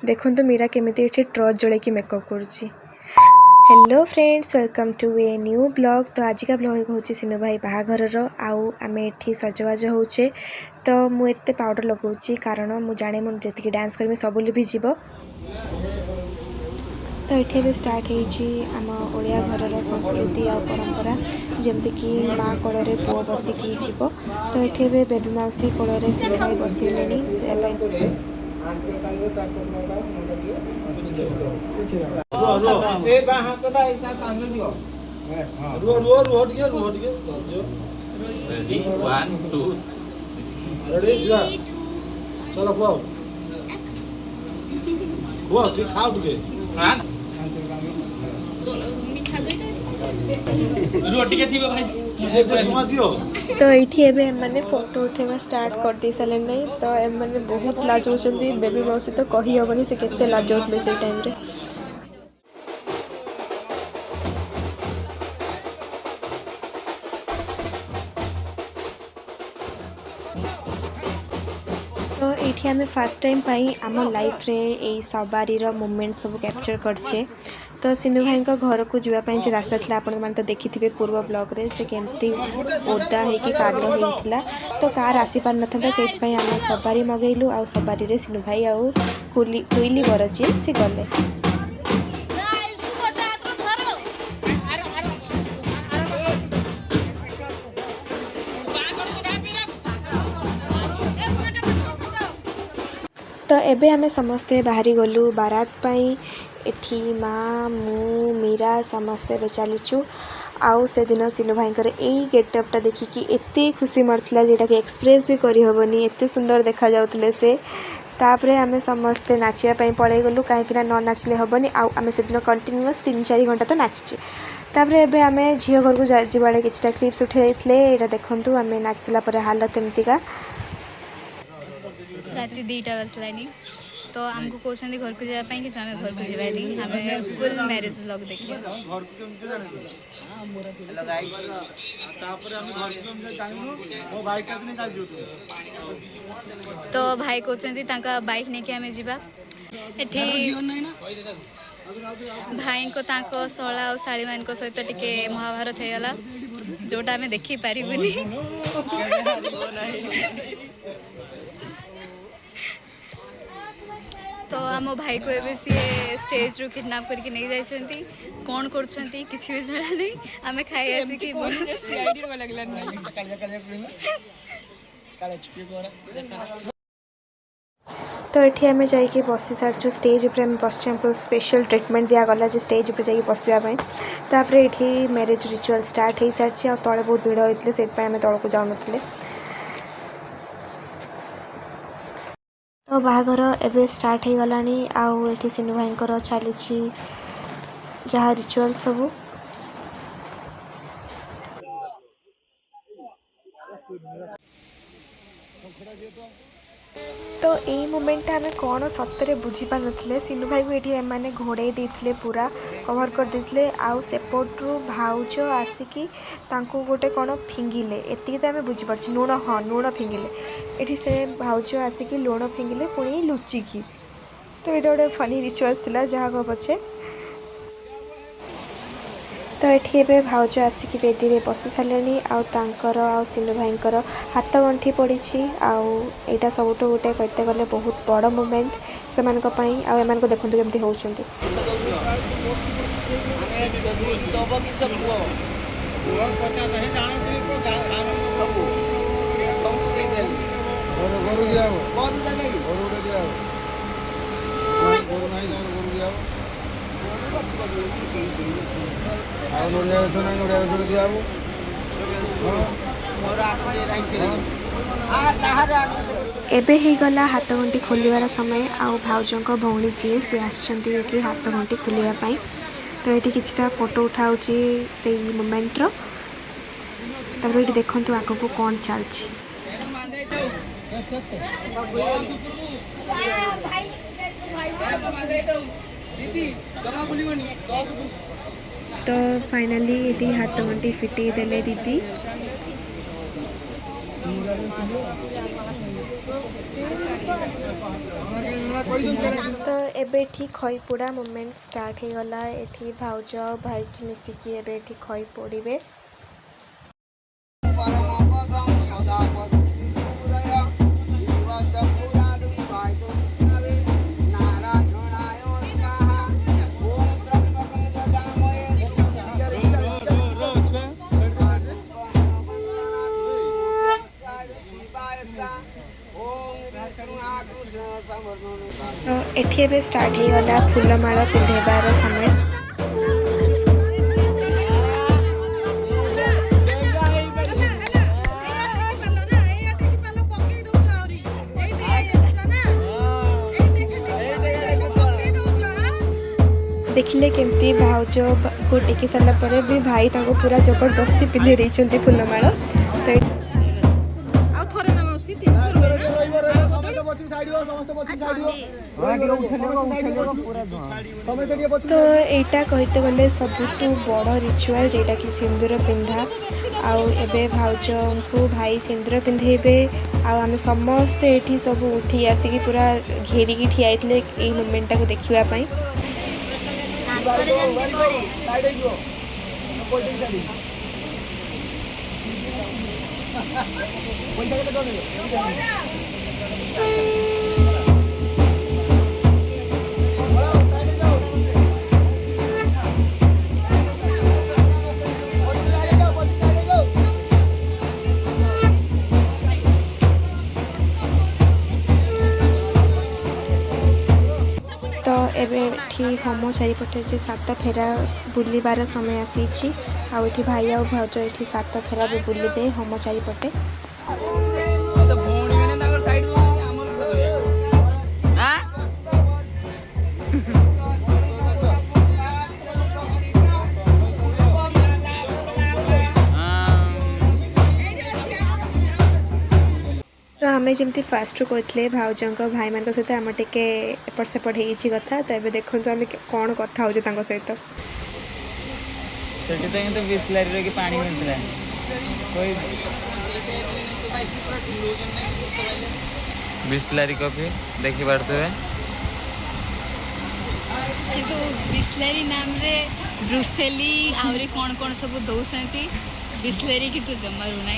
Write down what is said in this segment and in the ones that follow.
देखो मीरा केमिति एठी टॉर्च जळे कि मेकअप करूची। Hello friends, welcome to a new blog. तो आज का ब्लॉग हूँ सिनु भाई बाहाघर आउ आम एठी सजबाज होचे। तो मु एते पाउडर लगाऊची कारण मु जाने मु जति डांस करमी सब लिभिजिव। तो ये भी स्टार्ट होम ओडिया घर संस्कृति और परंपरा जमती कि माँ कोल पुओ बसिकी जीव। तो ये बेबी मौसी कोल सिनु भाई बसैले। चलो खाओ खाओ ठीक खाओ ଟିକେ रोटी के थीबे भाई मुझे जुमा दियो। तो ये मैंने फोटो उठेवा स्टार्ट कर दे सारे नहीं। तो एम मैंने बहुत लाज होचंदी। बेबी मौसी तो कही हबनी से केते लाज होतले से टाइम रे। तो ये आम फास्ट टाइम आम लाइफ रे ए सवारी मोमेंट सब कैप्चर करछे। तो सिनु भाई घर को जावाई रास्ता था आपण मैंने तो देखी थे पूर्व ब्लॉग रे जे केमती ओदा होगी कादो होता। तो कार आसी पार न था से आम सवारी मगेलु आ सवारी रे सिनु भाई आउ कुइली बर जी से गले। तो एबे हमें समस्ते बाहरी गलु बारात पाई। एठी माँ मु मीरा समस्ते बे चलीचु। आउ से दिन सिनु भाई यही गेटअपटा देखिकी एते खुशी मारथिला जेटा कि एक्सप्रेस भी करी हबनी, एते सुंदर देखा जाउतले से। तापरे आमे समस्ते नाचिया पई पळै गलु काहेकि ना न नाचले हबनी। आउ आमे से दिन कंटिन्यूअस 3-4 घंटा तो नाचिचे। तापरे एबे आमे झियो घर को जिबाळे किछटा क्लिप्स उठैथले। एटा देखंतु आमे नाचला परे हालत एमतिका। राति 2टा बसलानी तो आमको कहते घर को जावाई कि आम घर को जावानी आम फुल मैरिज ब्लॉग देखिए। तो भाई कहते बाइक नहीं कि आम जा भाई को शला और शाड़ी मान सहित टिके महाभारत होगला जोटा आम देखी पारूनी। तो आम भाई को एबे सी स्टेज रू किडनैप करके नहीं जाइछंती। कौन करछंती किछि भी जणा नहीं। आमे खाई आसी कि तो ये आम जाकि बसी सारी स्टेज उपर आम बस स्पेशल ट्रिटमेंट दिगला जे स्टेज उपर जाकि बसवाई। तापर ये मैरिज रिचुअल स्टार्ट हो सारी आ तले बहुत भिड़ होते से आम तौक जाऊन। तो बाहाघर एबे स्टार्ट हो गलानी। आउ एठी सिनु भाई चली जहाँ रिचुअल सबू। तो यही मोमेंट आम कौन सतरे बुझी पार नथिले। सिनु भाई को ये मैंने घोड़े देते पूरा कवर कर देते। आउ सेपटू भाउज आसिकी तांको गोटे कौन फिंगिले एति तो आम बुझीपार लुण। हाँ लुण फिंगिले ये से भाउज आसिकी लुण फिंगिले पुणी लुचिकी। तो ये गोटे फनी रिचुअल्स था जहाँ पछे। तो ये भाउज आसिकी बेदी रे बसी सारे आउ सिनु भाई हाथ गंठी पड़ी। आईटा सब गोटे कहते गले बहुत बड़ मोमेंट से एम को देखते केमती होती। एबे ही गला हाथ गंठी खोलिबार समय। आउ भाउजों भौणी जी सी आछंती कि हाथ गंठी खोलिबा पई। तो ये किछटा फोटो उठाउची से मोमेंट रो। तब ये देखंतु आगो को कौन चलछि। तो फाइनली ये हाथ गंठी फिटे देले दीदी। तो एबे ठी खई पोड़ा मोमेंट स्टार्ट हो गला एठी भाउज भाई की मिसिकी एबे ठी खई पोड़िबे एठी एबे स्टार्ट हो गला फूलमाला पिंधेबार समय देखिले केमती भाउज को टेकी सारा पर भी भाई ताको पूरा जबरदस्ती पिंधे देइचंती फूलमाला तो तो एटा कहते गले सबुठु बड़ रिचुअल जेटा कि सिंदूर पिंधा आउ एबे भाउज को भाई सिंदूर पिंधेबे आमे समस्ते एठी सब उठी आसिकी पूरा घेरिकी ठिया आइतले एई मोमेंट को देखिबा पई तो एबे ठी होम चारिपटे जे सात फेरा बुलिबार समय आसी आउ एठी भाई आउ भाउज एठी सात फेरा भी बुलिबे होम चारिपटे तो आम जमी फास्ट कहते भाउज भाई मान सहित आम टे एपट सेपट हो कथा तो देखो आम कौन कथा हो सहित बिस्लरी कॉफी देखी पारे किंतु बिस्लरी नाम रे ब्रुसेली आउरी कौन कौन सब दौरान बिस्लरी किंतु जमारू ना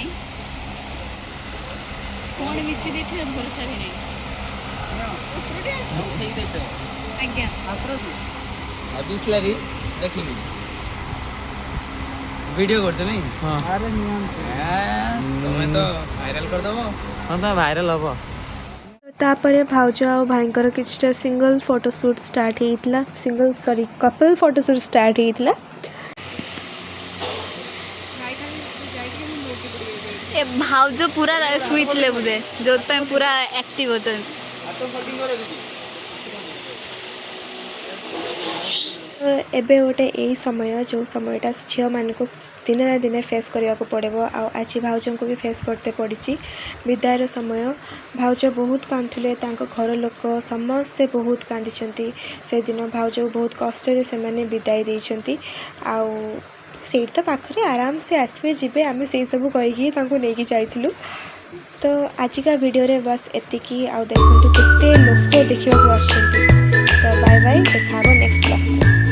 कौन मिसी देते भरोसा भी नहीं आज्ञा बिस्लरी देखी वीडियो करते नहीं अरे तुम्हें तो वायरल कर दबो हां तो वायरल हबो तापरे भाउज आ भाईंकर किछटा सिंगल फोटोशूट स्टार्ट हेइतला कपल फोटोशूट स्टार्ट हेइतला ए भाउज पूरा स्वीट ले बुझे जो पे पूरा एक्टिव होते एबे गोटे यही समय जो समयटा झील मान को दिन ना दिन फेस करने को पड़ो आज भाउज को भी फेस करते पड़ी विदायर समय भाउज बहुत कांदुले घर लोक समस्ते बहुत कांदी से दिन भाउज बहुत कष्ट से विदाई देती से तो पाखे आराम से आसवे जी आम से सब कहीकि नहीं जाइलु तो आजिका वीडियो बस एतिकी आ देखो केते लोक देखा तो बाय बाय देखा नेक्स्ट ब्लॉग।